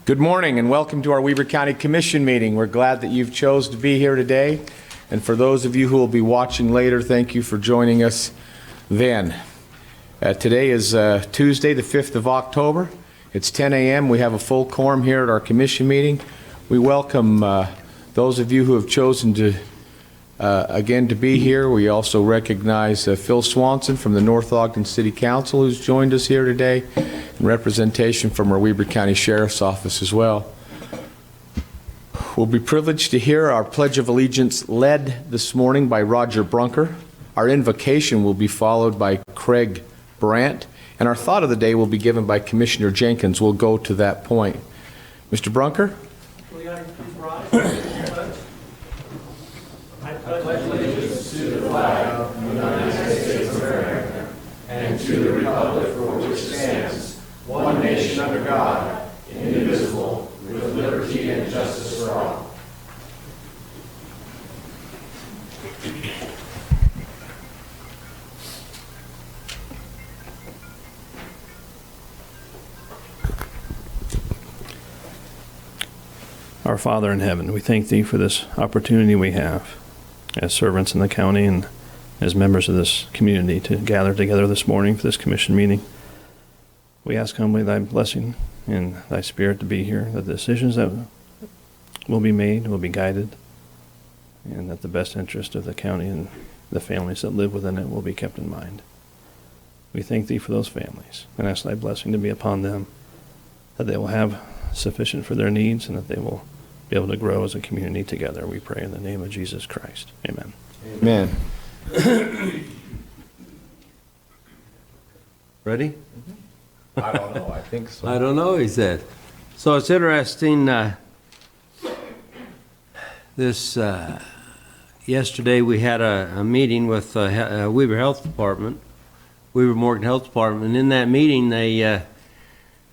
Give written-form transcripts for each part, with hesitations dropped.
Good morning and welcome to our Weber County Commission meeting. We're glad that you've chose to be here today. And for those of you who will be watching later, thank you for joining us then. Today is Tuesday, the 5th of October. It's 10 a.m. We have a full quorum here at our commission meeting. We welcome those of you who have chosen to again to be here. We also recognize Phil Swanson from the North Ogden City Council who's joined us here today, and representation from our Weber County Sheriff's Office as well. We'll be privileged to hear our Pledge of Allegiance led this morning by Roger Brunker. Our invocation will be followed by Craig Brandt, and our thought of the day will be given by Commissioner Jenkins. We'll go to that point. Mr. Brunker? Will you please rise? I pledge allegiance to the flag of the United States of America and to the republic for which it stands, one nation under God, indivisible, with liberty and justice for all. Our Father in heaven, we thank Thee for this opportunity we have as servants in the county and as members of this community to gather together this morning for this commission meeting. We ask humbly Thy blessing and Thy Spirit to be here, that the decisions that will be made will be guided, and that the best interest of the county and the families that live within it will be kept in mind. We thank Thee for those families and ask Thy blessing to be upon them, that they will have sufficient for their needs and that they will be able to grow as a community together. We pray in the name of Jesus Christ. Amen. Amen. Ready? I don't know. I think so. I don't know, he said. So it's interesting, yesterday we had a meeting with Weber Health Department, Weber Morgan Health Department, and in that meeting they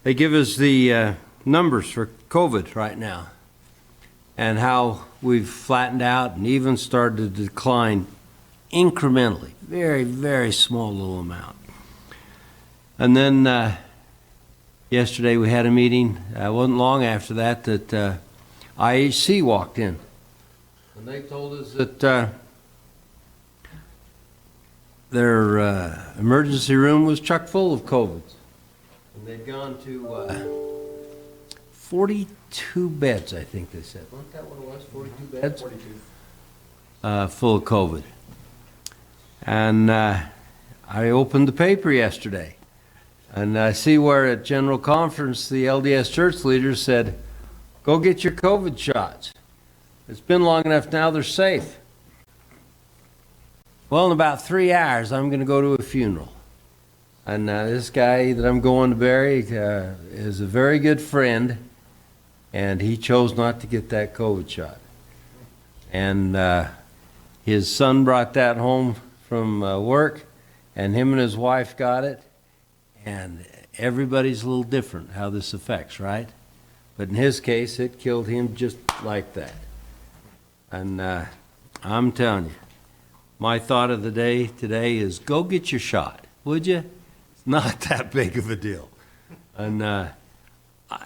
give us the numbers for COVID right now and how we've flattened out and even started to decline incrementally, very, very small little amount. And then yesterday we had a meeting, it wasn't long after that, that IHC walked in. And they told us that their emergency room was chock full of COVID. And they'd gone to 42 beds, I think they said. Wasn't that what it was, 42 beds? 42. Full of COVID. And I opened the paper yesterday, and I see where at General Conference the LDS church leaders said, go get your COVID shots. It's been long enough now, they're safe. Well, in about 3 hours, I'm going to go to a funeral. And this guy that I'm going to bury is a very good friend, and he chose not to get that COVID shot. And his son brought that home from work, and him and his wife got it. And everybody's a little different how this affects, right? But in his case, it killed him just like that. And I'm telling you, my thought of the day today is go get your shot, would you? It's not that big of a deal. And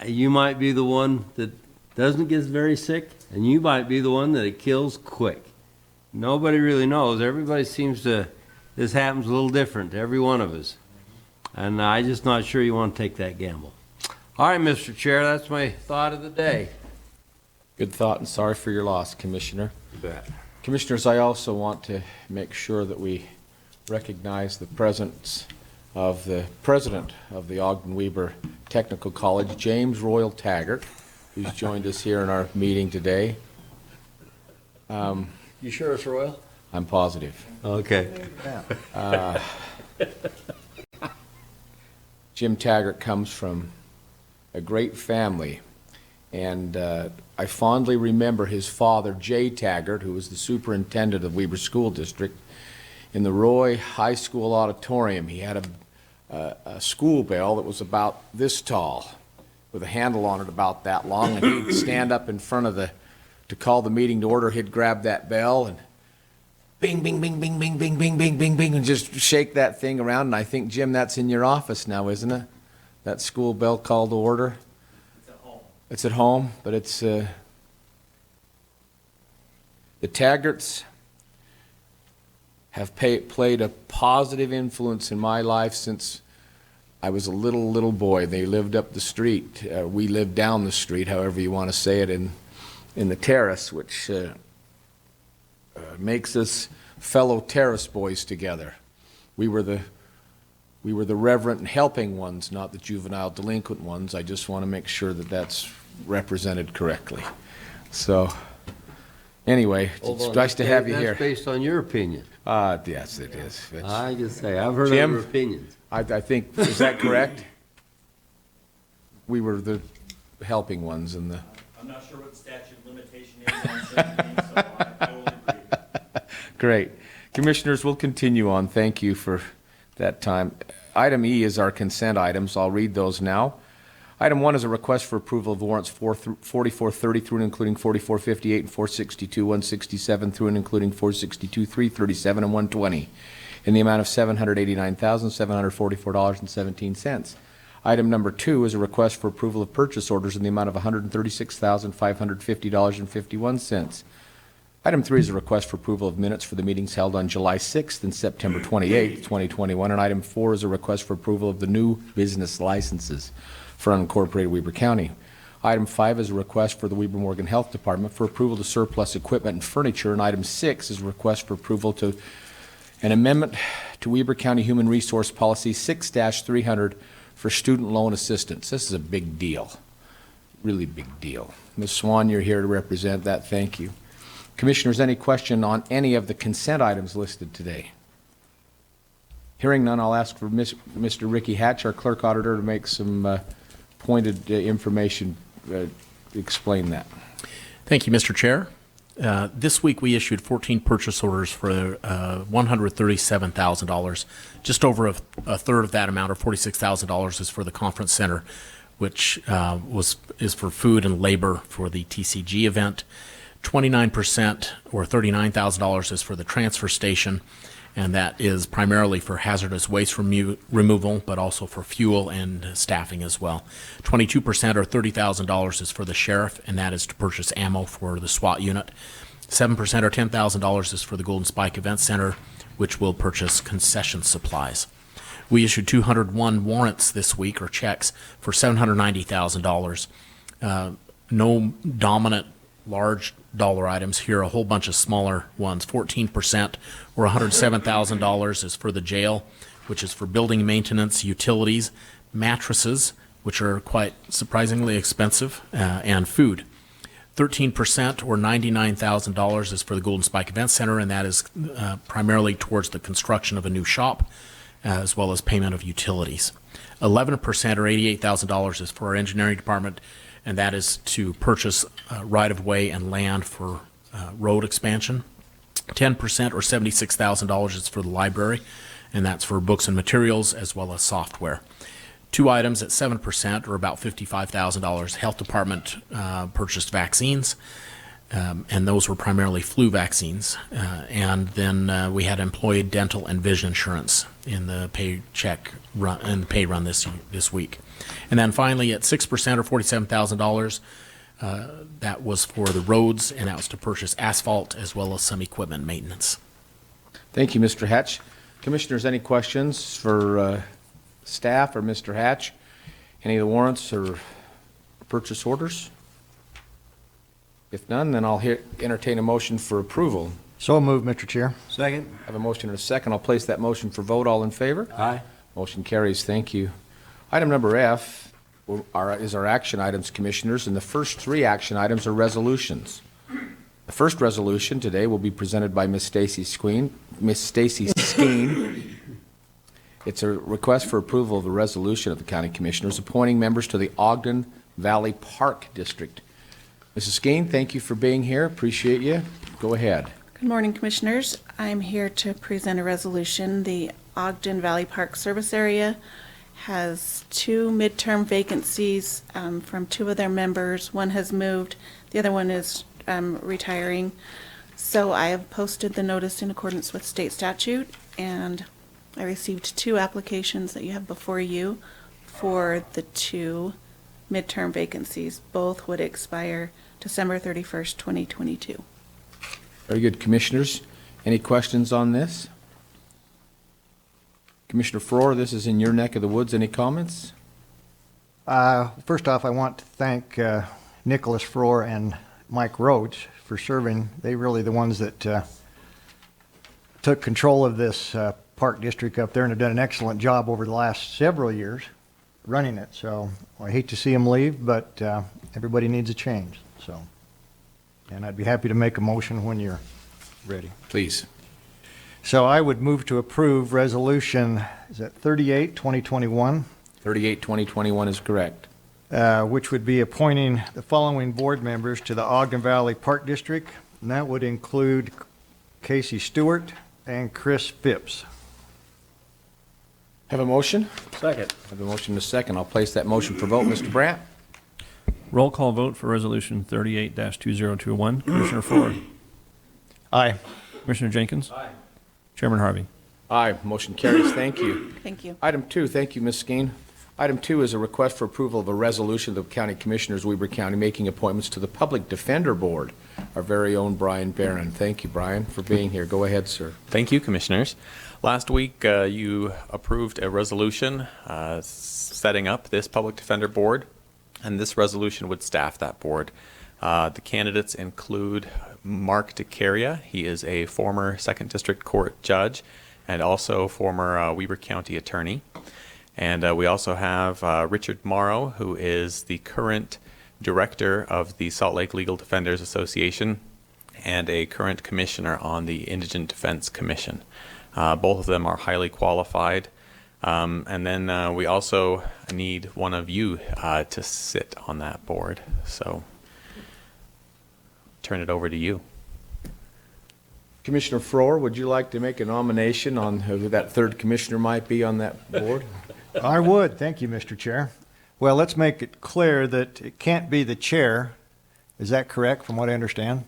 you might be the one that doesn't get very sick, and you might be the one that it kills quick. Nobody really knows. Everybody seems to, this happens a little different to every one of us. And I'm just not sure you want to take that gamble. All right, Mr. Chair, that's my thought of the day. Good thought, and sorry for your loss, Commissioner. You bet. Commissioners, I also want to make sure that we recognize the presence of the president of the Ogden Weber Technical College, James Royal Taggart, who's joined us here in our meeting today. You sure it's Royal? I'm positive. Okay. Jim Taggart comes from a great family, and I fondly remember his father, Jay Taggart, who was the superintendent of Weber School District. In the Roy High School auditorium, he had a school bell that was about this tall, with a handle on it about that long, and he'd stand up in front of to call the meeting to order. He'd grab that bell and bing, bing, bing, bing, bing, bing, bing, bing, bing, bing, and just shake that thing around. And I think, Jim, that's in your office now, isn't it? That school bell call to order? It's at home, but it's the Taggarts have played a positive influence in my life since I was a little boy. They lived up the street. We lived down the street, however you want to say it, in the terrace, which makes us fellow terrace boys together. We were the reverent and helping ones, not the juvenile delinquent ones. I just want to make sure that that's represented correctly. So, anyway, Hold it's on, nice to have you that's here. based on your opinion. Yes, it is. I just say, I've heard Jim? other opinions. I think, is that correct? We were the helping ones and the... I'm not sure what the statute of limitation is on certain things, so I will agree. Great. Commissioners, we'll continue on. Thank you for that time. Item E is our consent items. I'll read those now. Item 1 is a request for approval of warrants 4430 through and including 4458 and 462, 167 through and including 462, 337, and 120 in the amount of $789,744.17. Item number 2 is a request for approval of purchase orders in the amount of $136,550.51. Item 3 is a request for approval of minutes for the meetings held on July 6th and September 28th, 2021. And item 4 is a request for approval of the new business licenses for unincorporated Weber County. Item 5 is a request for the Weber Morgan Health Department for approval to surplus equipment and furniture. And item 6 is a request for approval to an amendment to Weber County Human Resource Policy 6-300 for student loan assistance. This is a big deal, really big deal. Ms. Swan, you're here to represent that. Thank you. Commissioners, any question on any of the consent items listed today? Hearing none, I'll ask for Mr. Ricky Hatch, our clerk auditor, to make some pointed information, explain that. Thank you, Mr. Chair. This week we issued 14 purchase orders for $137,000. Just over a third of that amount, or $46,000, is for the conference center, which is for food and labor for the TCG event. 29%, or $39,000, is for the transfer station, and that is primarily for hazardous waste removal, but also for fuel and staffing as well. 22%, or $30,000, is for the sheriff, and that is to purchase ammo for the SWAT unit. 7%, or $10,000, is for the Golden Spike Event Center, which will purchase concession supplies. We issued 201 warrants this week, or checks, for $790,000. No dominant large dollar items here, a whole bunch of smaller ones. 14%, or $107,000, is for the jail, which is for building maintenance, utilities, mattresses, which are quite surprisingly expensive, and food. 13%, or $99,000, is for the Golden Spike Event Center, and that is primarily towards the construction of a new shop, as well as payment of utilities. 11%, or $88,000, is for our engineering department, and that is to purchase right-of-way and land for road expansion. 10%, or $76,000, is for the library, and that's for books and materials as well as software. 2 items at 7%, or about $55,000. Health department purchased vaccines, and those were primarily flu vaccines. And then we had employee dental and vision insurance in the pay run this week. And then finally, at 6%, or $47,000, that was for the roads, and that was to purchase asphalt as well as some equipment maintenance. Thank you, Mr. Hatch. Commissioners, any questions for staff or Mr. Hatch? Any of the warrants or purchase orders? If none, then I'll entertain a motion for approval. So moved, Mr. Chair. Second? I have a motion and a second. I'll place that motion for vote. All in favor? Aye. Motion carries. Thank you. Item number F is our action items, Commissioners, and the first 3 action items are resolutions. The first resolution today will be presented by Ms. Stacy Skeen. It's a request for approval of the resolution of the County Commissioners appointing members to the Ogden Valley Park District. Mrs. Skeen, thank you for being here. Appreciate you. Go ahead. Good morning, Commissioners. I'm here to present a resolution. The Ogden Valley Park Service Area has 2 midterm vacancies from 2 of their members. One has moved, the other one is retiring. So I have posted the notice in accordance with state statute, and I received 2 applications that you have before you for the 2 midterm vacancies. Both would expire December 31st, 2022. Very good, Commissioners. Any questions on this? Commissioner Frohr, this is in your neck of the woods. Any comments? First off, I want to thank Nicholas Frohr and Mike Roach for serving. They really the ones that took control of this park district up there and have done an excellent job over the last several years running it. So I hate to see them leave, but everybody needs a change. So, and I'd be happy to make a motion when you're ready. Please. So I would move to approve resolution, is that 38, 2021? 38, 2021 is correct. Which would be appointing the following board members to the Ogden Valley Park District, and that would include Casey Stewart and Chris Phipps. Have a motion? Second. Have a motion and a second. I'll place that motion for vote. Mr. Brandt? Roll call vote for Resolution 38-2021. Commissioner Ford. Aye. Commissioner Jenkins. Aye. Chairman Harvey. Aye. Motion carries. Thank you. Thank you. Item 2, thank you, Ms. Skeen. Item 2 is a request for approval of a resolution of the County Commissioners, Weber County, making appointments to the Public Defender Board. Our very own Brian Barron. Thank you, Brian, for being here. Go ahead, sir. Thank you, Commissioners. Last week, you approved a resolution setting up this Public Defender Board, and this resolution would staff that board. The candidates include Mark DeCaria. He is a former 2nd District Court judge and also former Weber County attorney. And we also have Richard Morrow, who is the current director of the Salt Lake Legal Defenders Association and a current commissioner on the Indigent Defense Commission. Both of them are highly qualified. And then we also need one of you to sit on that board. So turn it over to you. Commissioner Frohr, would you like to make a nomination on who that third commissioner might be on that board? I would. Thank you, Mr. Chair. Well, let's make it clear that it can't be the chair. Is that correct from what I understand?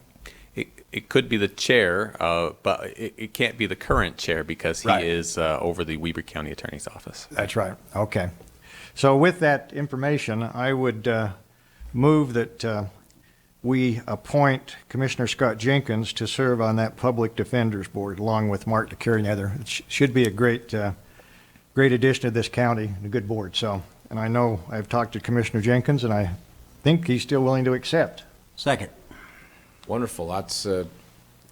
It could be the chair, but it can't be the current chair because he Right. is over the Weber County Attorney's Office. That's right. Okay. So with that information, I would move that we appoint Commissioner Scott Jenkins to serve on that Public Defenders Board along with Mark DeCaria and other. It should be a great addition to this county, and a good board. So, and I know I've talked to Commissioner Jenkins, and I think he's still willing to accept. Second. Wonderful. That's a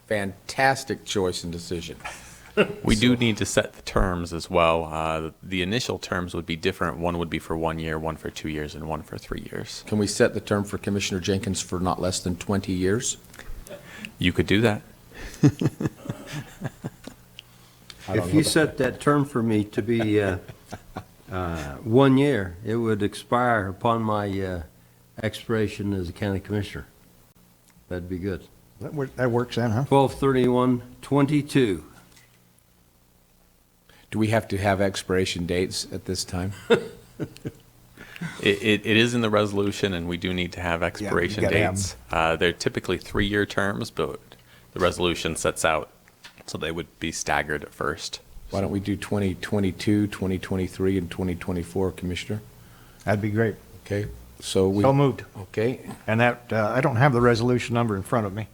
fantastic choice and decision. We do need to set the terms as well. The initial terms would be different. One would be for 1 year, one for 2 years, and one for 3 years. Can we set the term for Commissioner Jenkins for not less than 20 years? You could do that. If you set that term for me to be 1 year, it would expire upon my expiration as a county commissioner. That'd be good. That works then, huh? 12/31/22. Do we have to have expiration dates at this time? It is in the resolution, and we do need to have expiration gotta have dates. They're typically 3-year terms, but the resolution sets out so they would be staggered at first. Why don't we do 2022, 2023, and 2024, Commissioner? That'd be great. Okay, so we... So moved. Okay, And that, I don't have the resolution number in front of me.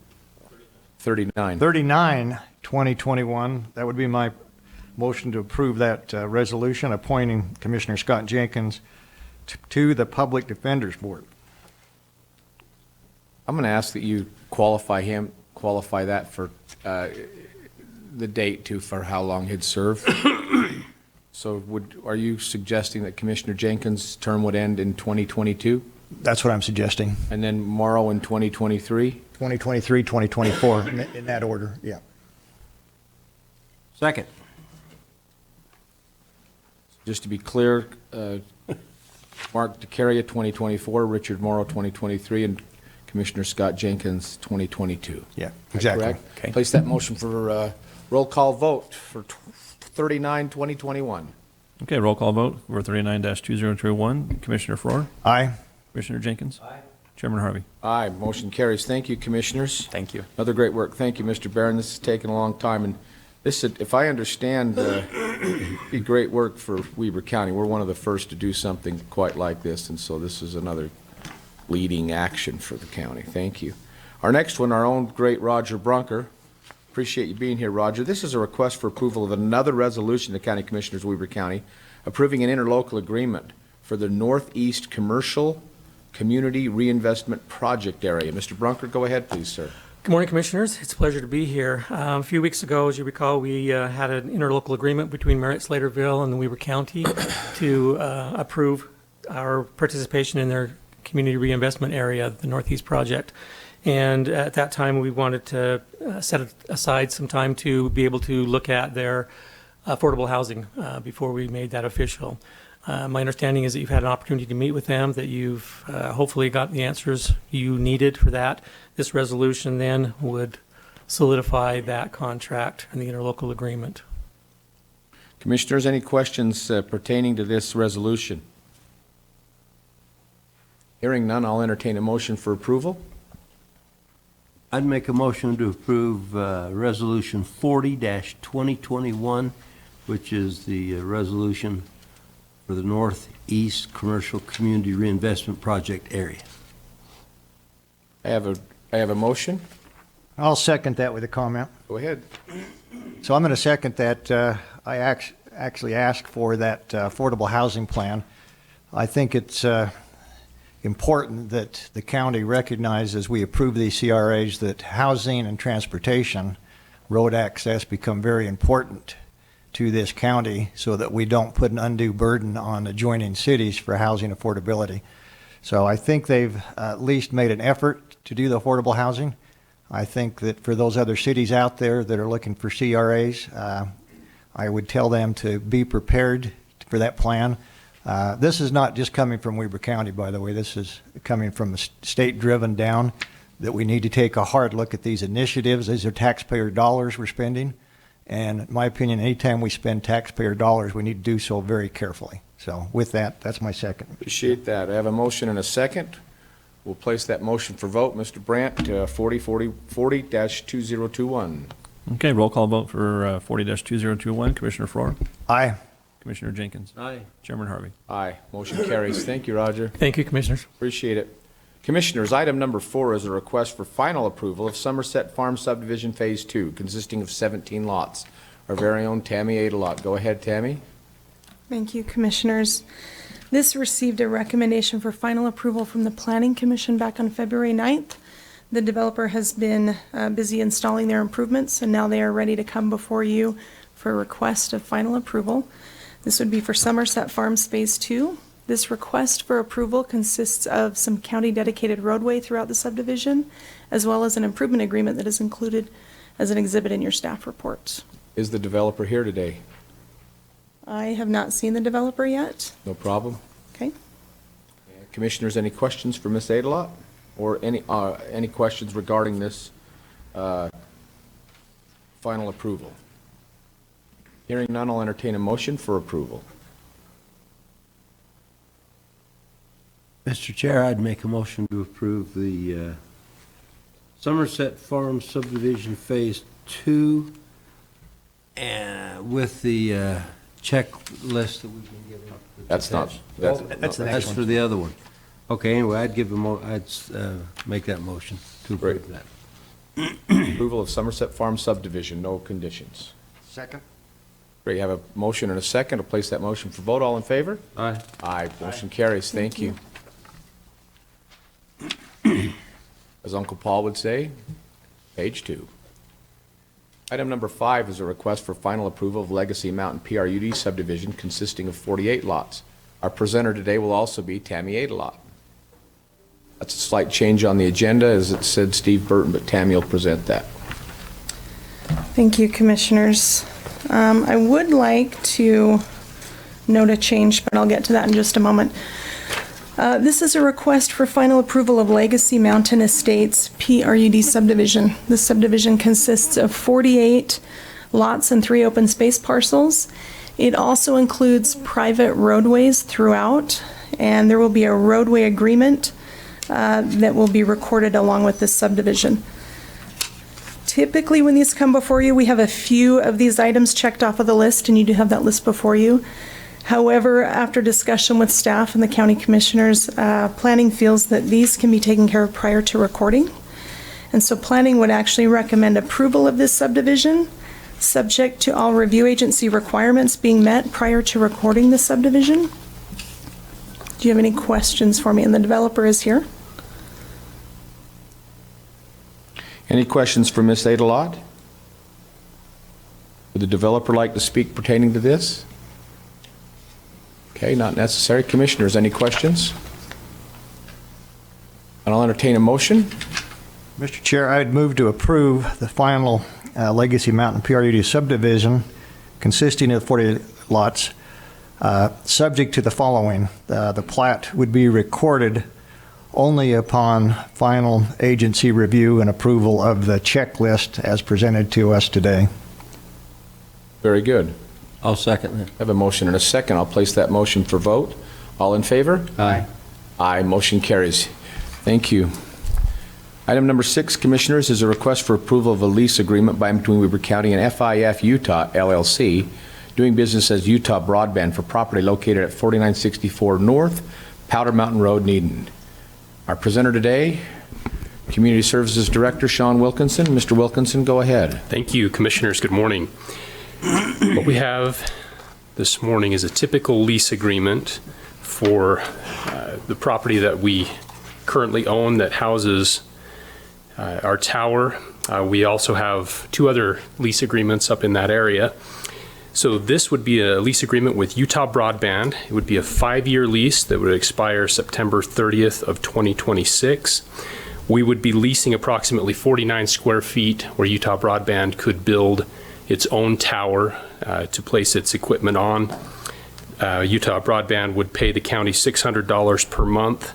39. 39, 2021, that would be my motion to approve that resolution appointing Commissioner Scott Jenkins to the Public Defenders Board. I'm going to ask that you qualify that for the date too, for how long he'd serve. So are you suggesting that Commissioner Jenkins' term would end in 2022? That's what I'm suggesting. And then Morrow in 2023? 2023, 2024, in that order, yeah. Second. Just to be clear, Mark DeCaria, 2024, Richard Morrow, 2023, and Commissioner Scott Jenkins, 2022. Yeah, Is that exactly. correct? Okay. Place that motion for roll call vote for 39, 2021. Okay, roll call vote for 39-2021. Commissioner Frohr. Aye. Commissioner Jenkins. Aye. Chairman Harvey. Aye, motion carries. Thank you, Commissioners. Thank you. Another great work. Thank you, Mr. Barron. This has taken a long time, and This, if I understand, be great work for Weber County. We're one of the first to do something quite like this, and so this is another leading action for the county. Thank you. Our next one, our own great Roger Brunker. Appreciate you being here, Roger. This is a request for approval of another resolution of the County Commissioners, Weber County, approving an interlocal agreement for the Northeast Commercial Community Reinvestment Project Area. Mr. Brunker, go ahead, please, sir. Good morning, Commissioners. It's a pleasure to be here. A few weeks ago, as you recall, we had an interlocal agreement between Merritt Slaterville and the Weber County to approve our participation in their community reinvestment area, the Northeast Project. And at that time, we wanted to set aside some time to be able to look at their affordable housing before we made that official. My understanding is that you've had an opportunity to meet with them, that you've hopefully got the answers you needed for that. This resolution then would solidify that contract and the interlocal agreement. Commissioners, any questions pertaining to this resolution? Hearing none, I'll entertain a motion for approval. I'd make a motion to approve Resolution 40-2021, which is the resolution for the Northeast Commercial Community Reinvestment Project area. I have a motion. I'll second that with a comment. Go ahead. So I'm going to second that. I actually asked for that affordable housing plan. I think it's important that the county recognizes as we approve these CRAs that housing and transportation, road access become very important to this county so that we don't put an undue burden on adjoining cities for housing affordability. So I think they've at least made an effort to do the affordable housing. I think that for those other cities out there that are looking for CRAs, I would tell them to be prepared for that plan. This is not just coming from Weber County, by the way. This is coming from a state-driven down, that we need to take a hard look at these initiatives. These are taxpayer dollars we're spending. And in my opinion, anytime we spend taxpayer dollars, we need to do so very carefully. So with that, that's my second. Appreciate that. I have a motion and a second. We'll place that motion for vote. Mr. Brandt, 40-2021. Okay, roll call vote for 40-2021. Commissioner Faur, Aye. Commissioner Jenkins, Aye. Chairman Harvey. Aye. Motion carries. Thank you, Roger. Thank you, Commissioners. Appreciate it. Commissioners, item number 4 is a request for final approval of Somerset Farm Subdivision Phase 2, consisting of 17 lots. Our very own Tammy Adelot. Go ahead, Tammy. Thank you, Commissioners. This received a recommendation for final approval from the Planning Commission back on February 9th. The developer has been busy installing their improvements, and now they are ready to come before you for a request of final approval. This would be for Somerset Farms Phase 2. This request for approval consists of some county-dedicated roadway throughout the subdivision, as well as an improvement agreement that is included as an exhibit in your staff reports. Is the developer here today? I have not seen the developer yet. No problem. Okay. Commissioners, any questions for Ms. Adelot? Or any questions regarding this final approval? Hearing none, I'll entertain a motion for approval. Mr. Chair, I'd make a motion to approve the Somerset Farm Subdivision Phase 2 with the checklist that we've been given. That's not. That's the next That's one. for the other one. Okay, anyway, I'd make that motion to approve that. Approval of Somerset Farm Subdivision, no conditions. Second. Great, you have a motion and a second. I'll place that motion for vote. All in favor? Aye. Aye. Motion carries. Thank you. As Uncle Paul would say, page 2. Item number 5 is a request for final approval of Legacy Mountain PRUD subdivision consisting of 48 lots. Our presenter today will also be Tammy Adelot. That's a slight change on the agenda, as it said Steve Burton, but Tammy will present that. Thank you, Commissioners. I would like to note a change, but I'll get to that in just a moment. This is a request for final approval of Legacy Mountain Estates PRUD subdivision. This subdivision consists of 48 lots and 3 open space parcels. It also includes private roadways throughout, and there will be a roadway agreement that will be recorded along with this subdivision. Typically, when these come before you, we have a few of these items checked off of the list, and you do have that list before you. However, after discussion with staff and the county commissioners, planning feels that these can be taken care of prior to recording. And so planning would actually recommend approval of this subdivision, subject to all review agency requirements being met prior to recording the subdivision. Do you have any questions for me? And the developer is here. Any questions for Ms. Adelot? Would the developer like to speak pertaining to this? Okay, not necessary. Commissioners, any questions? And I'll entertain a motion. Mr. Chair, I'd move to approve the final Legacy Mountain PRUD subdivision consisting of 40 lots, subject to the following. The plat would be recorded only upon final agency review and approval of the checklist as presented to us today. Very good. I'll second that. I have a motion and a second. I'll place that motion for vote. All in favor? Aye. Aye. Motion carries. Thank you. Item number 6, Commissioners, is a request for approval of a lease agreement by and between Weber County and FIF Utah LLC, doing business as Utah Broadband for property located at 4964 North Powder Mountain Road, Needham. Our presenter today, Community Services Director Sean Wilkinson. Mr. Wilkinson, go ahead. Thank you, Commissioners. Good morning. What we have this morning is a typical lease agreement for the property that we currently own that houses our tower. We also have 2 other lease agreements up in that area. So this would be a lease agreement with Utah Broadband. It would be a 5-year lease that would expire September 30th of 2026. We would be leasing approximately 49 square feet where Utah Broadband could build its own tower to place its equipment on. Utah Broadband would pay the county $600 per month.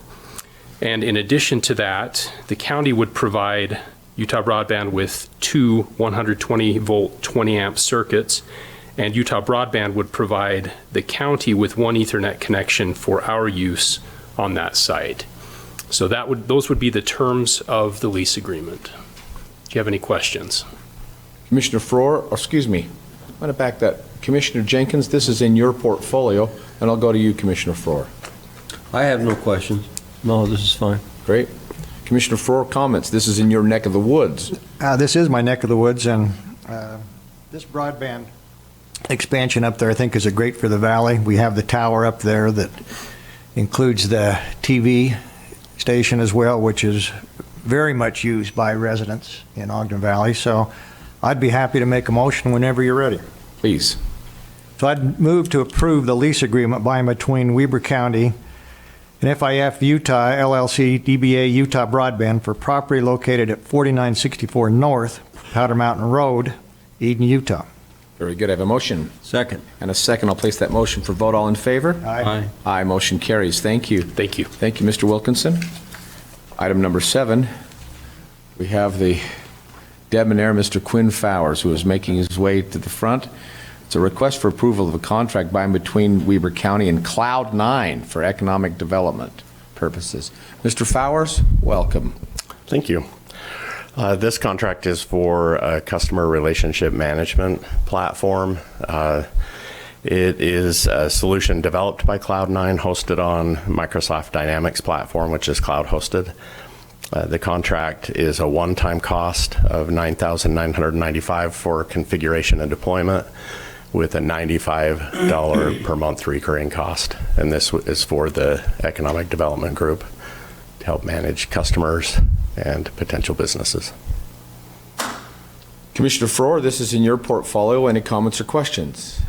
And in addition to that, the county would provide Utah Broadband with 2 120-volt, 20-amp circuits, and Utah Broadband would provide the county with 1 Ethernet connection for our use on that site. So those would be the terms of the lease agreement. Do you have any questions? Commissioner excuse me, I'm going to back that. Commissioner Jenkins, this is in your portfolio, and I'll go to you, Commissioner Frohr. I have no questions. No, this is fine. Great. Commissioner Frohr, comments. This is in your neck of the woods. This is my neck of the woods, and this broadband expansion up there I think is great for the valley. We have the tower up there that includes the TV station as well, which is very much used by residents in Ogden Valley. So I'd be happy to make a motion whenever you're ready. Please. So I'd move to approve the lease agreement by and between Weber County and FIF Utah LLC DBA Utah Broadband for property located at 4964 North Powder Mountain Road, Eden, Utah. Very good. I have a motion. Second. And a second. I'll place that motion for vote. All in favor? Aye. Aye. Motion carries. Thank you. Thank you. Thank you, Mr. Wilkinson. Item number 7, we have the debonair Mr. Quinn Fowers, who is making his way to the front. It's a request for approval of a contract by and between Weber County and Cloud9 for economic development purposes. Mr. Fowers, welcome. Thank you. This contract is for a customer relationship management platform. It is a solution developed by Cloud9, hosted on Microsoft Dynamics platform, which is cloud hosted. The contract is a one-time cost of $9,995 for configuration and deployment, with a $95 per month recurring cost. And this is for the Economic Development Group to help manage customers and potential businesses. Commissioner Frohr, this is in your portfolio. Any comments or questions?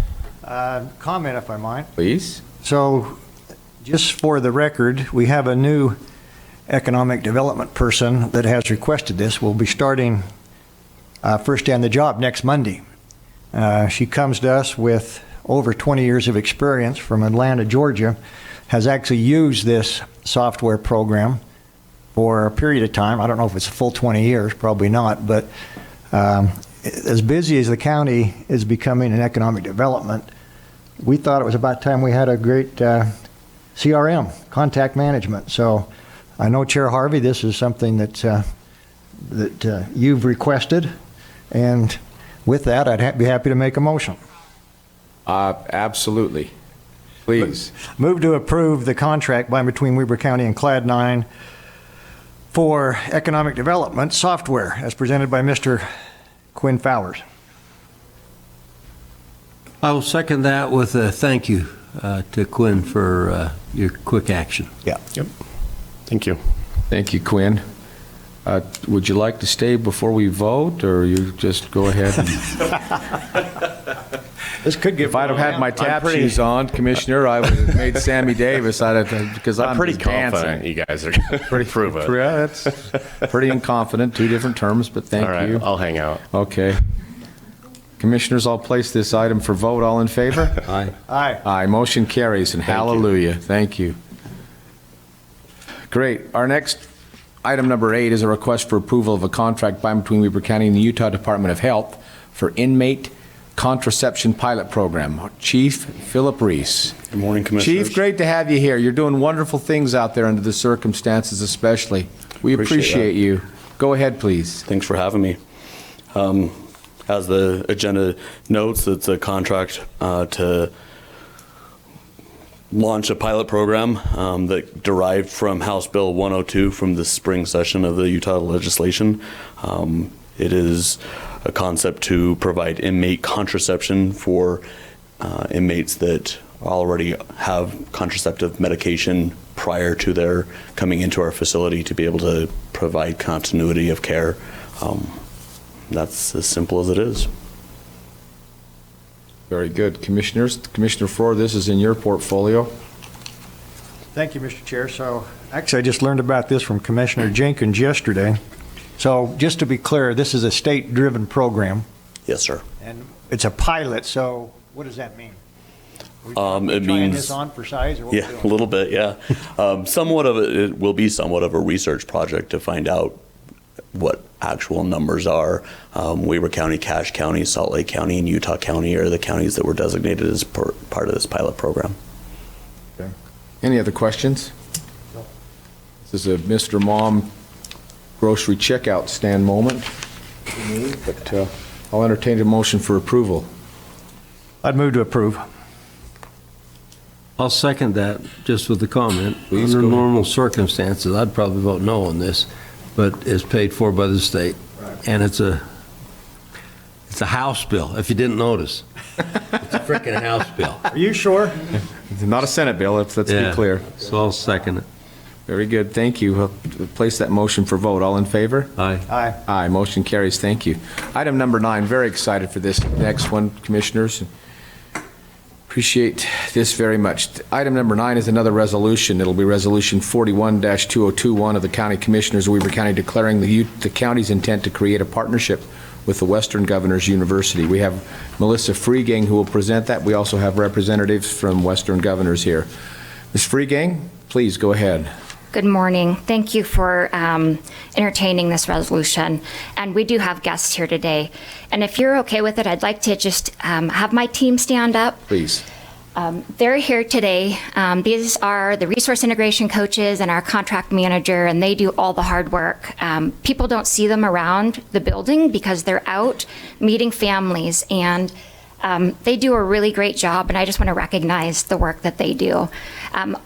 Comment, if I might. Please. So, just for the record, we have a new economic development person that has requested this. We'll be starting first day on the job next Monday. She comes to us with over 20 years of experience from Atlanta, Georgia, has actually used this software program for a period of time. I don't know if it's a full 20 years, probably not, but as busy as the county is becoming in economic development, we thought it was about time we had a great CRM, contact management. So I know, Chair Harvey, this is something that you've requested, And with that, I'd be happy to make a motion. Absolutely. Please. Move to approve the contract by and between Weber County and Clad 9 for economic development software as presented by Mr. Quinn Fowers. I will second that with a thank you to Quinn for your quick action. Yeah. Yep. Thank you. Thank you, Quinn. Would you like to stay before we vote, or you just go ahead and... This could get... If I'd have had my tap shoes on, Commissioner, I would have made Sammy Davis out of, because I'm pretty just confident dancing. you guys are going to prove it. Yeah, that's pretty inconfident, two different terms, but thank All right, you. I'll hang out. Okay. Commissioners, I'll place this item for vote. All in favor? Aye. Aye. Aye. Motion carries, and hallelujah. Thank you. Great. Our next item number 8 is a request for approval of a contract by and between Weber County and the Utah Department of Health for Inmate Contraception Pilot Program. Chief Philip Reese. Good morning, Commissioners. Chief, great to have you here. You're doing wonderful things out there under the circumstances especially. We appreciate you. Go ahead, please. Thanks for having me. As the agenda notes, it's a contract to launch a pilot program that derived from House Bill 102 from the spring session of the Utah legislation. It is a concept to provide inmate contraception for inmates that already have contraceptive medication prior to their coming into our facility to be able to provide continuity of care. That's as simple as it is. Very good. Commissioners, Commissioner Ford, this is in your portfolio. Thank you, Mr. Chair. So actually, I just learned about this from Commissioner Jenkins yesterday. So just to be clear, this is a state-driven program. Yes, sir. And it's a pilot, so what does that mean? It Trying means this on for size? Or what yeah, a little bit, yeah. Somewhat of it will be somewhat of a research project to find out what actual numbers are. Weber County, Cache County, Salt Lake County, and Utah County are the counties that were designated as part of this pilot program. Okay. Any other questions? No. This is a Mr. Mom grocery checkout stand moment, but I'll entertain a motion for approval. I'd move to approve. I'll second that, just with the comment. Please Under go ahead. normal circumstances, I'd probably vote no on this, but it's paid for by the state. And it's a House bill, if you didn't notice. It's a frickin' House bill. Are you sure? It's not a Senate bill, let's be clear. So I'll second it. Very good, thank you. We'll place that motion for vote. All in favor? Aye. Aye. Aye, motion carries, thank you. Item number 9, very excited for this next one, Commissioners. Appreciate this very much. Item number 9 is another resolution. It'll be Resolution 41-2021 of the County Commissioners of Weber County declaring the county's intent to create a partnership with the Western Governors University. We have Melissa Freegang who will present that. We also have representatives from Western Governors here. Ms. Freegang, please go ahead. Good morning. Thank you for entertaining this resolution. And we do have guests here today. And if you're okay with it, I'd like to just have my team stand up. Please. They're here today. These are the resource integration coaches and our contract manager, and they do all the hard work. People don't see them around the building because they're out meeting families, and they do a really great job, and I just want to recognize the work that they do.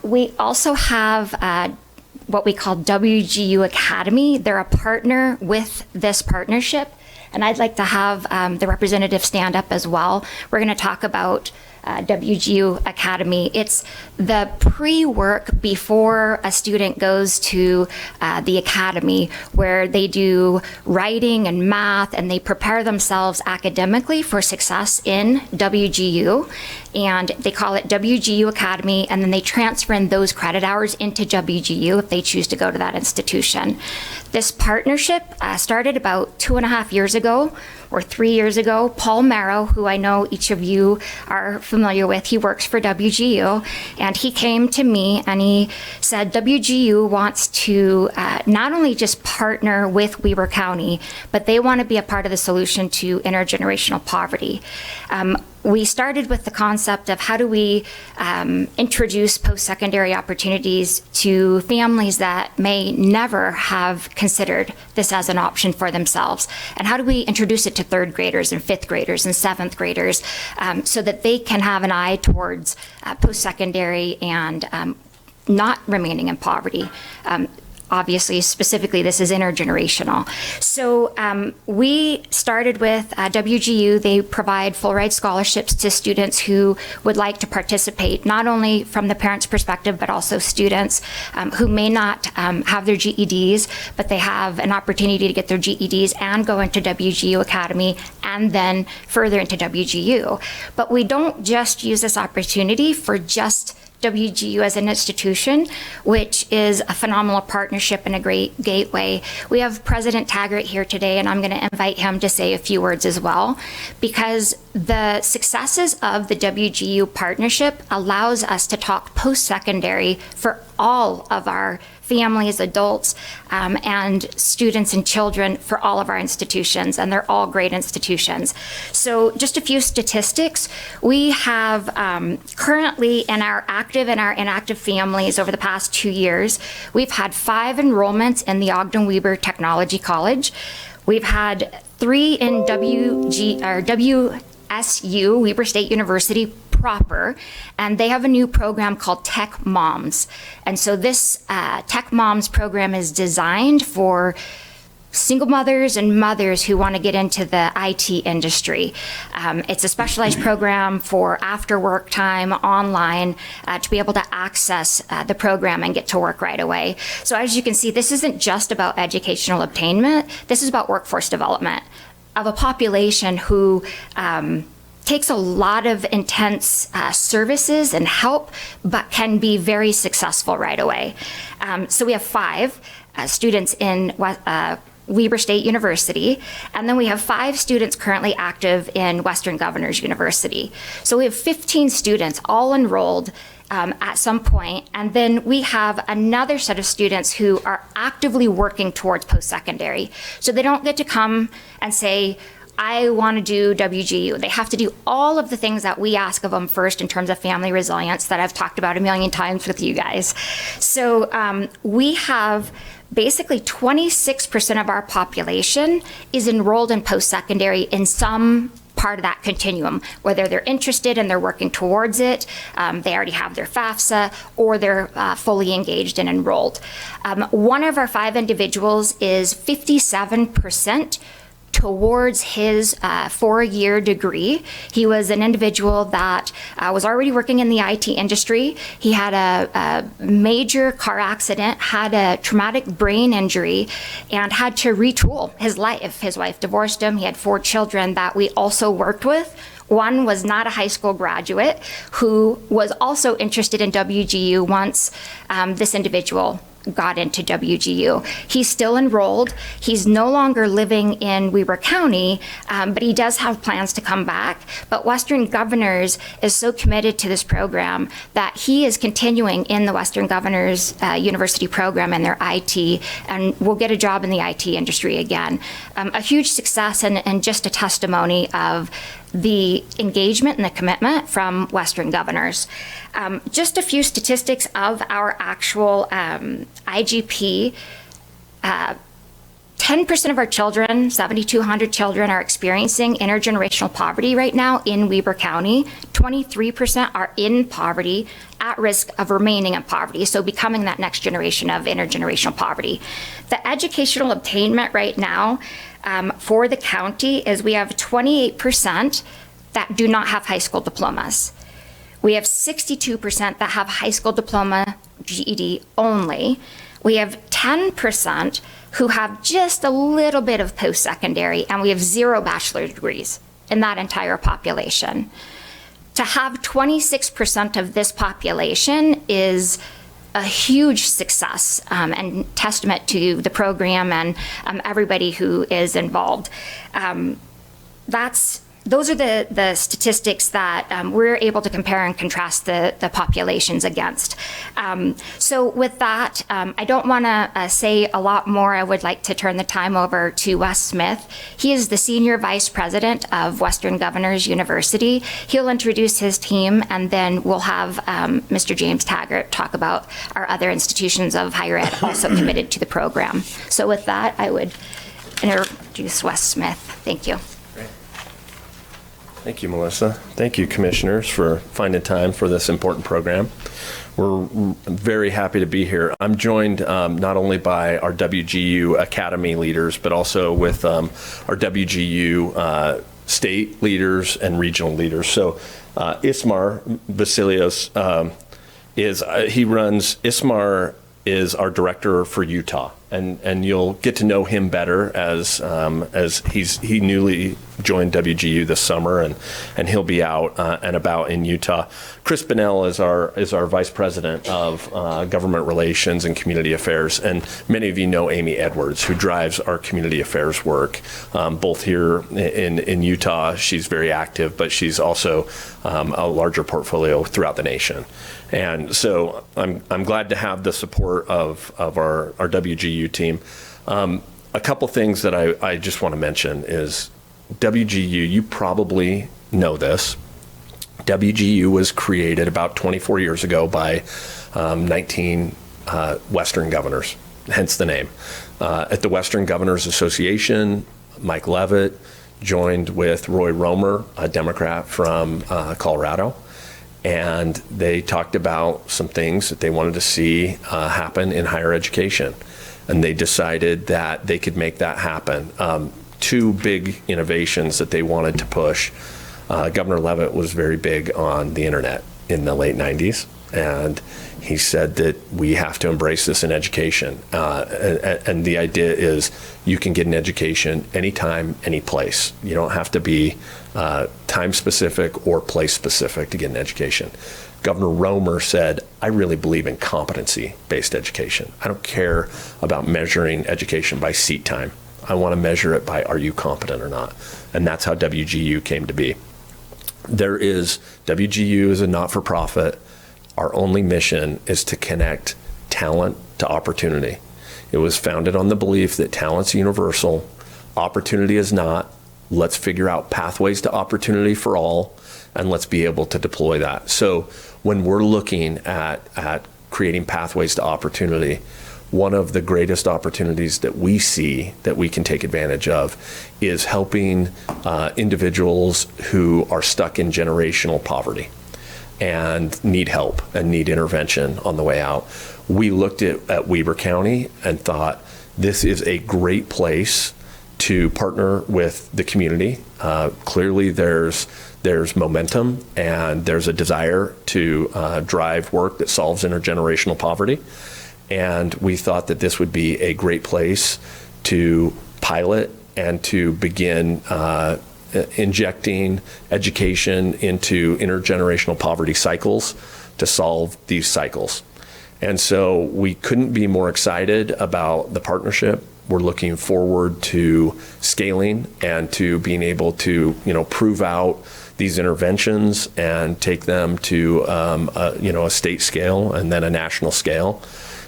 We also have what we call WGU Academy. They're a partner with this partnership, and I'd like to have the representative stand up as well. We're going to talk about WGU Academy. It's the pre-work before a student goes to the academy, where they do writing and math, and they prepare themselves academically for success in WGU. And they call it WGU Academy, and then they transfer in those credit hours into WGU if they choose to go to that institution. This partnership started about 2.5 years ago, or 3 years ago. Paul Marrow, who I know each of you are familiar with, he works for WGU, and he came to me and he said WGU wants to not only just partner with Weber County, but they want to be a part of the solution to intergenerational poverty. we started with the concept of how do we introduce post-secondary opportunities to families that may never have considered this as an option for themselves, and how do we introduce it to third graders and fifth graders and seventh graders so that they can have an eye towards post-secondary and not remaining in poverty. Obviously, specifically, this is intergenerational. So we started with WGU. They provide full ride scholarships to students who would like to participate, not only from the parents' perspective, but also students who may not have their GEDs, but they have an opportunity to get their GEDs and go into WGU Academy and then further into WGU. But we don't just use this opportunity for just WGU as an institution, which is a phenomenal partnership and a great gateway. We have President Taggart here today, and I'm going to invite him to say a few words as well, because the successes of the WGU partnership allows us to talk post-secondary for all of our families, adults, and students and children for all of our institutions, and they're all great institutions. So just a few statistics. We have currently in our active and our inactive families over the past 2 years, we've had 5 enrollments in the Ogden WEBER Technology College. We've had 3 in WSU, Weber State University proper, and they have a new program called Tech Moms. And so this Tech Moms program is designed for single mothers and mothers who want to get into the IT industry. It's a specialized program for after work time online to be able to access the program and get to work right away. So as you can see, this isn't just about educational obtainment. This is about workforce development of a population who takes a lot of intense services and help, but can be very successful right away. So we have 5 students in Weber State University, and then we have 5 students currently active in Western Governors University. So we have 15 students all enrolled at some point, and then we have another set of students who are actively working towards post-secondary. So they don't get to come and say, I want to do WGU. They have to do all of the things that we ask of them first in terms of family resilience that I've talked about a million times with you guys. So we have basically 26% of our population is enrolled in post-secondary in some part of that continuum, whether they're interested and they're working towards it, they already have their FAFSA, or they're fully engaged and enrolled. One of our 5 individuals is 57% towards his 4-year degree. He was an individual that was already working in the IT industry. He had a major car accident, had a traumatic brain injury, and had to retool his life. His wife divorced him. He had 4 children that we also worked with. One was not a high school graduate who was also interested in WGU once this individual got into WGU. He's still enrolled. He's no longer living in Weber County, but he does have plans to come back. But Western Governors is so committed to this program that he is continuing in the Western Governors University program in their IT, and will get a job in the IT industry again. A huge success and just a testimony of the engagement and the commitment from Western Governors. Just a few statistics of our actual IGP. 10% of our children, 7,200 children, are experiencing intergenerational poverty right now in Weber County. 23% are in poverty, at risk of remaining in poverty, so becoming that next generation of intergenerational poverty. The educational obtainment right now for the county is we have 28% that do not have high school diplomas. We have 62% that have high school diploma, GED only. We have 10% who have just a little bit of post-secondary, and we have 0 bachelor's degrees in that entire population. To have 26% of this population is a huge success and testament to the program and everybody who is involved. That's those are the statistics that we're able to compare and contrast the populations against. So with that, I don't want to say a lot more. I would like to turn the time over to Wes Smith. He is the Senior Vice President of Western Governors University. He'll introduce his team, and then we'll have Mr. James Taggart talk about our other institutions of higher ed also committed to the program. So with that, I would introduce Wes Smith. Thank you. Thank you, Melissa. Thank you, commissioners, for finding time for this important program. We're very happy to be here. I'm joined not only by our WGU Academy leaders, but also with our WGU state leaders and regional leaders. So Ismar Vasilios Ismar is our director for Utah, and you'll get to know him better as he newly joined WGU this summer, and he'll be out and about in Utah. Chris Bonnell is our vice president of government relations and community affairs, and many of you know Amy Edwards, who drives our community affairs work, both here in Utah. She's very active, but she's also a larger portfolio throughout the nation. And so I'm glad to have the support of our WGU team. A couple things that I just want to mention is WGU, you probably know this. WGU was created about 24 years ago by 19 Western governors, hence the name. At the Western Governors Association, Mike Leavitt joined with Roy Romer, a Democrat from Colorado, and they talked about some things that they wanted to see happen in higher education. And they decided that they could make that happen. Two big innovations that they wanted to push. Governor Leavitt was very big on the internet in the late 90s, and he said that we have to embrace this in education. And the idea is you can get an education anytime, any place. You don't have to be time specific or place specific to get an education. Governor Romer said, I really believe in competency-based education. I don't care about measuring education by seat time. I want to measure it by, are you competent or not? And that's how WGU came to be. WGU is a not-for-profit. Our only mission is to connect talent to opportunity. It was founded on the belief that talent's universal, opportunity is not. Let's figure out pathways to opportunity for all, and let's be able to deploy that. So when we're looking at creating pathways to opportunity, one of the greatest opportunities that we see that we can take advantage of is helping individuals who are stuck in generational poverty and need help and need intervention on the way out. We looked at Weber County and thought this is a great place to partner with the community. Clearly there's momentum and there's a desire to drive work that solves intergenerational poverty. And we thought that this would be a great place to pilot and to begin injecting education into intergenerational poverty cycles to solve these cycles. And so we couldn't be more excited about the partnership. We're looking forward to scaling and to being able to, prove out these interventions and take them to, a state scale and then a national scale.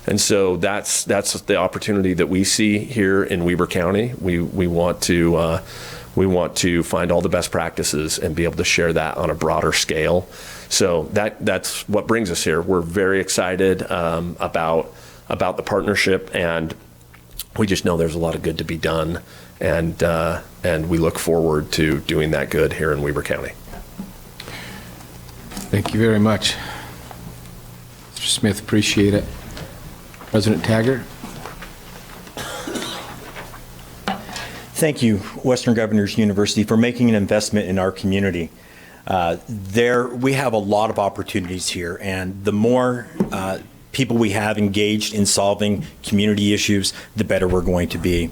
And so that's the opportunity that we see here in Weber County. We want to find all the best practices and be able to share that on a broader scale. So that's what brings us here. We're very excited about the partnership, and we just know there's a lot of good to be done, and we look forward to doing that good here in Weber County. Thank you very much, Mr. Smith. Appreciate it. President Taggart. Thank you, Western Governors University, for making an investment in our community. We have a lot of opportunities here, and the more people we have engaged in solving community issues, the better we're going to be.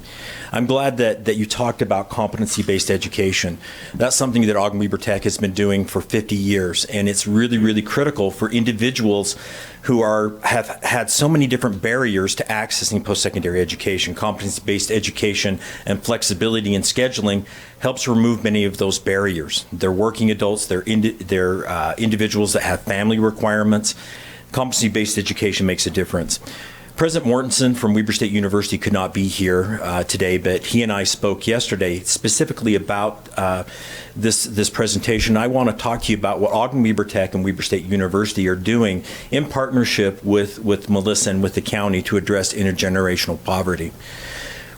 I'm glad that you talked about competency-based education. That's something that Ogden WEBER Tech has been doing for 50 years, and it's really, really critical for individuals who have had so many different barriers to accessing post-secondary education. Competency-based education and flexibility in scheduling helps remove many of those barriers. They're working adults, they're individuals that have family requirements. Competency-based education makes a difference. President Mortensen from Weber State University could not be here today, but he and I spoke yesterday specifically about this presentation. I want to talk to you about what Ogden WEBER Tech and Weber State University are doing in partnership with Melissa and with the county to address intergenerational poverty.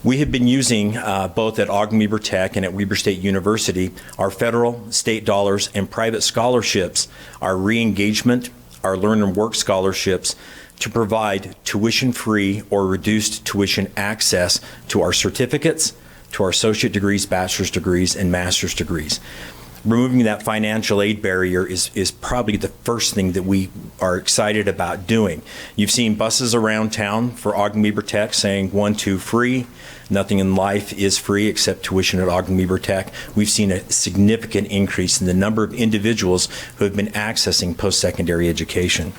We have been using, both at Ogden WEBER Tech and at Weber State University, our federal, state dollars, and private scholarships, our re-engagement, our learn and work scholarships, to provide tuition-free or reduced tuition access to our certificates, to our associate degrees, bachelor's degrees, and master's degrees. Removing that financial aid barrier is probably the first thing that we are excited about doing. You've seen buses around town for Ogden WEBER Tech saying 1, 2 free. Nothing in life is free except tuition at Ogden WEBER Tech. We've seen a significant increase in the number of individuals who have been accessing post-secondary education.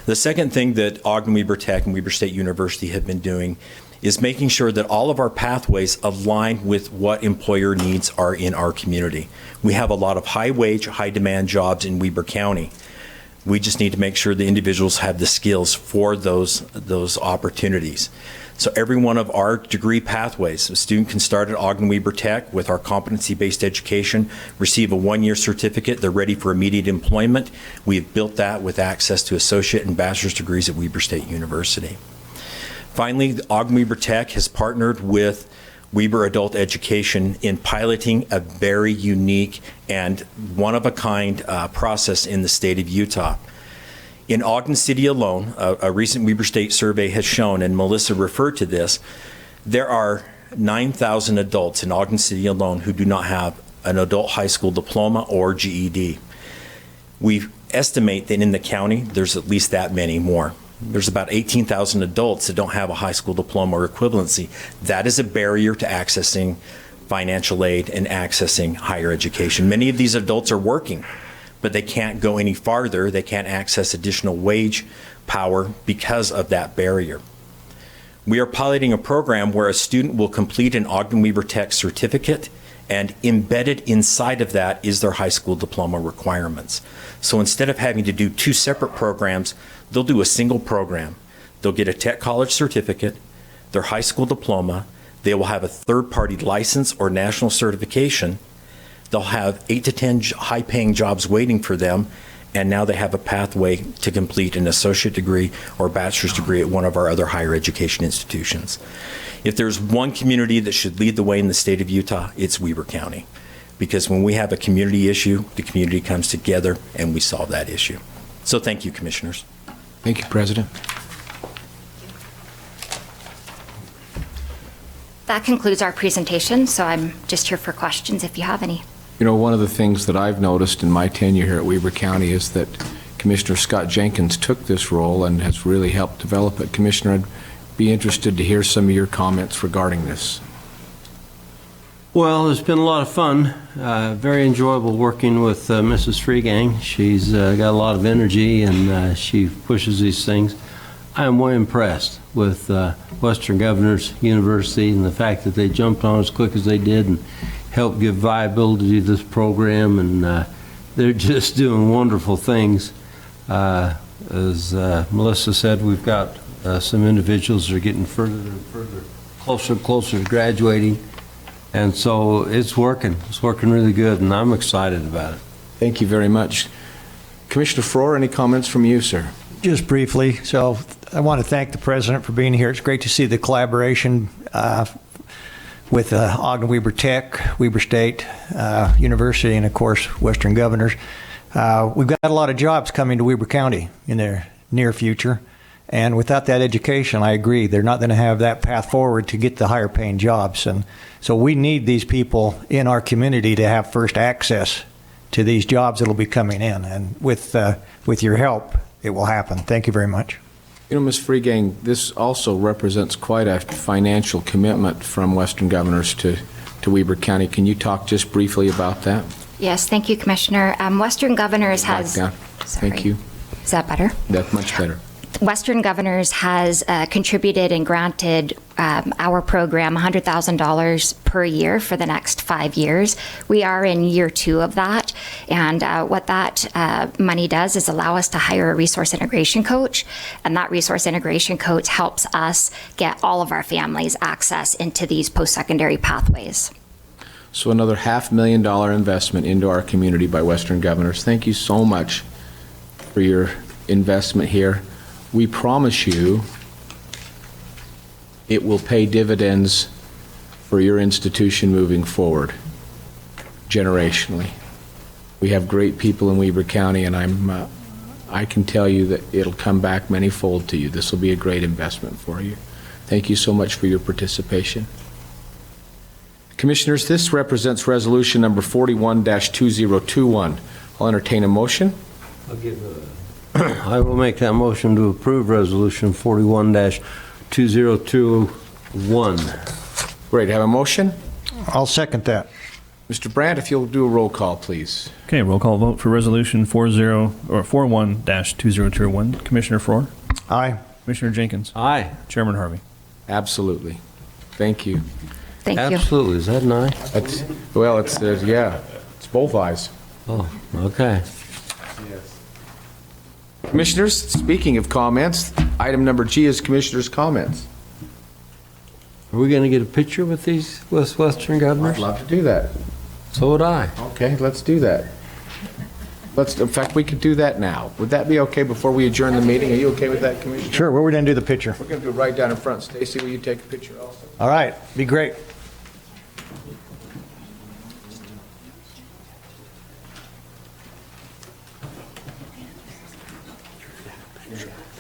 The second thing that Ogden WEBER Tech and Weber State University have been doing is making sure that all of our pathways align with what employer needs are in our community. We have a lot of high-wage, high-demand jobs in Weber County. We just need to make sure the individuals have the skills for those opportunities. So every one of our degree pathways, a student can start at Ogden WEBER Tech with our competency-based education, receive a 1-year certificate, they're ready for immediate employment. We have built that with access to associate and bachelor's degrees at Weber State University. Finally, Ogden WEBER Tech has partnered with Weber Adult Education in piloting a very unique and one-of-a-kind process in the state of Utah. In Ogden City alone, a recent Weber State survey has shown, and Melissa referred to this, there are 9,000 adults in Ogden City alone who do not have an adult high school diploma or GED. We estimate that in the county, there's at least that many more. There's about 18,000 adults that don't have a high school diploma or equivalency. That is a barrier to accessing financial aid and accessing higher education. Many of these adults are working, but they can't go any farther. They can't access additional wage power because of that barrier. We are piloting a program where a student will complete an Ogden WEBER Tech certificate, and embedded inside of that is their high school diploma requirements. So instead of having to do 2 separate programs, they'll do a single program. They'll get a tech college certificate, their high school diploma, they will have a third-party license or national certification. They'll have 8 to 10 high-paying jobs waiting for them, and now they have a pathway to complete an associate degree or bachelor's degree at one of our other higher education institutions. If there's one community that should lead the way in the state of Utah, it's Weber County. Because when we have a community issue, the community comes together and we solve that issue. So thank you, Commissioners. Thank you, President. That concludes our presentation, so I'm just here for questions if you have any. You know, one of the things that I've noticed in my tenure here at Weber County is that Commissioner Scott Jenkins took this role and has really helped develop it. Commissioner, I'd be interested to hear some of your comments regarding this. Well, it's been a lot of fun. Very enjoyable working with Mrs. Freegang. She's got a lot of energy and she pushes these things. I am way impressed with Western Governors University and the fact that they jumped on as quick as they did and helped give viability to this program, and they're just doing wonderful things. As Melissa said, we've got some individuals that are getting further and further, closer and closer to graduating, and so it's working. It's working really good, and I'm excited about it. Thank you very much. Commissioner Frohr, any comments from you, sir? Just briefly, so I want to thank the President for being here. It's great to see the collaboration with Ogden WEBER Tech, Weber State University, and of course Western Governors. We've got a lot of jobs coming to Weber County in the near future, and without that education, I agree, they're not going to have that path forward to get the higher paying jobs. And so we need these people in our community to have first access to these jobs that will be coming in, and with your help, it will happen. Thank you very much. You know, Ms. Freegang, this also represents quite a financial commitment from Western Governors to Weber County. Can you talk just briefly about that? Yes, thank you, Commissioner. Western Governors has... Back down. Thank you. Is that better? That's much better. Western Governors has contributed and granted our program $100,000 per year for the next 5 years. We are in year 2 of that, and what that money does is allow us to hire a resource integration coach, and that resource integration coach helps us get all of our families access into these post-secondary pathways. So another $500,000 investment into our community by Western Governors. Thank you so much for your investment here. We promise you it will pay dividends for your institution moving forward, generationally. We have great people in Weber County, and I can tell you that it'll come back manyfold to you. This will be a great investment for you. Thank you so much for your participation. Commissioners, this represents resolution number 41-2021. I'll entertain a motion. I will make that motion to approve Resolution 41-2021. Great. Have a motion? I'll second that. Mr. Brandt, if you'll do a roll call, please. Okay, roll call vote for Resolution 41-2021. Commissioner Faure? Aye. Commissioner Jenkins? Aye. Chairman Harvey? Absolutely. Thank you. Thank you. Absolutely. Is that an aye? Well, it's yeah, it's both ayes. Oh, okay. Commissioners, speaking of comments, item number G is Commissioners' comments. Are we going to get a picture with these Western Governors? I'd love to do that. So would I. Okay, let's do that. In fact, we could do that now. Would that be okay before we adjourn the meeting? Are you okay with that, Commissioner? Sure, where are we going to do the picture? We're going to do it right down in front. Stacy, will you take a picture also? All right, be great.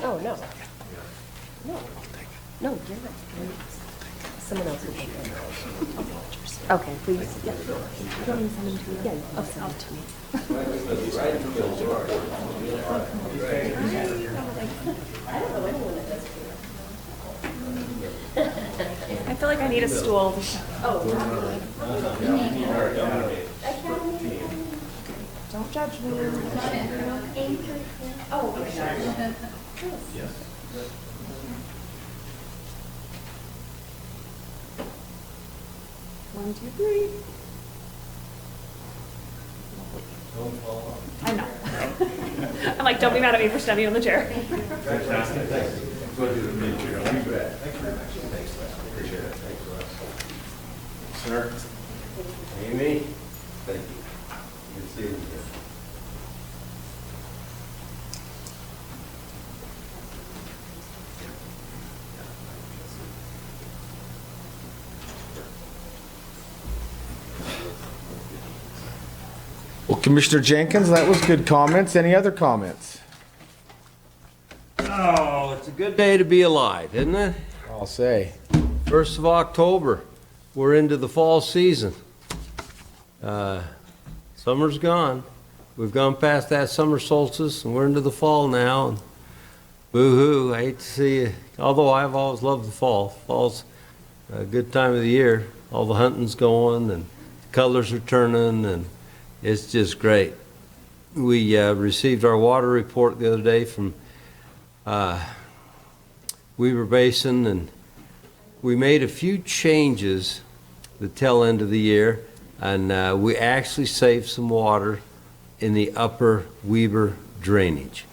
Oh, no. No. No, you're right. Someone else will take it. Okay, please. Yeah. You don't even send them to me again. I'll send them to me. I feel like I need a stool. Don't judge me. Oh, yes. One, two, three. I know. I'm like, don't be mad at me for standing on the chair. Fantastic. Thanks. Pleasure to meet you. You bet. Thank you very much. Thanks, Les. Appreciate it. Thanks, Les. Sir. Amy. Thank you. Good seeing you. Well, Commissioner Jenkins, that was good comments. Any other comments? Oh, it's a good day to be alive, isn't it? I'll say. 1st of October. We're into the fall season. Summer's gone. We've gone past that summer solstice, and we're into the fall now. And boo-hoo, I hate to see it. Although I've always loved the fall. Fall's a good time of the year. All the hunting's going, and colors are turning, and it's just great. We received our water report the other day from Weber Basin, and we made a few changes the tail end of the year, and we actually saved some water in the upper Weber drainage.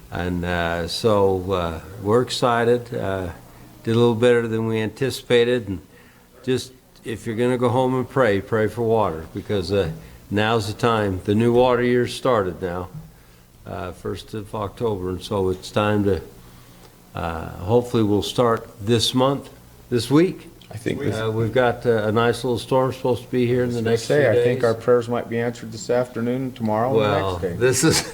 And so we're excited. Did a little better than we anticipated, and just if you're going to go home and pray for water, because now's the time. The new water year started now, 1st of October, and so it's time to, hopefully we'll start this week. I think we've got a nice little storm supposed to be here in the next few days. I think our prayers might be answered this afternoon, tomorrow, and the next day. This is,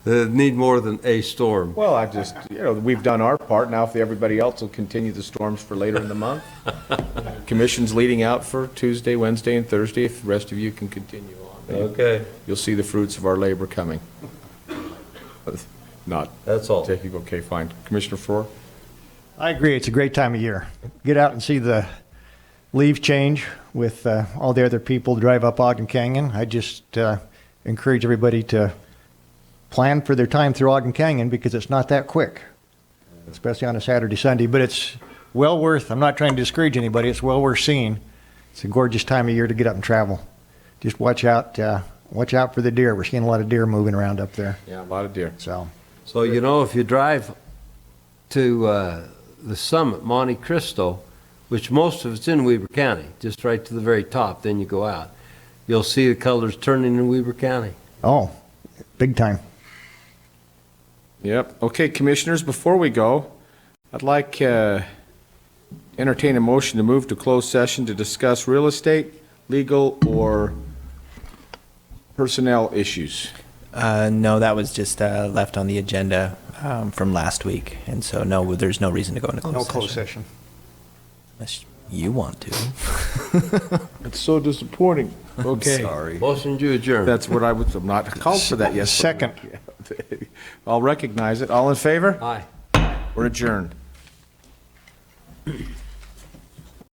need more than a storm. Well, I just, we've done our part. Now, if everybody else will continue the storms for later in the month. Commission's leading out for Tuesday, Wednesday, and Thursday. If the rest of you can continue on. Okay. You'll see the fruits of our labor coming. Not. That's all. Taking, okay, fine. Commissioner Faure? I agree. It's a great time of year. Get out and see the leaves change with all the other people drive up Ogden Canyon. I just encourage everybody to plan for their time through Ogden Canyon because it's not that quick, especially on a Saturday, Sunday. But it's well worth, I'm not trying to discourage anybody, it's well worth seeing. It's a gorgeous time of year to get up and travel. Just watch out for the deer. We're seeing a lot of deer moving around up there. Yeah, a lot of deer. So you know, if you drive to the summit, Monte Cristo, which most of it's in Weber County, just right to the very top, then you go out, you'll see the colors turning in Weber County. Oh, big time. Yep. Okay, commissioners, before we go, I'd like entertain a motion to move to closed session to discuss real estate, legal, or personnel issues. No, that was just left on the agenda from last week, and so no, there's no reason to go into closed session. No closed session. Unless you want to. It's so disappointing. Okay. Sorry. Motion to adjourn. That's what I'm not called for that yet. Second. I'll recognize it. All in favor? Aye. We're adjourned.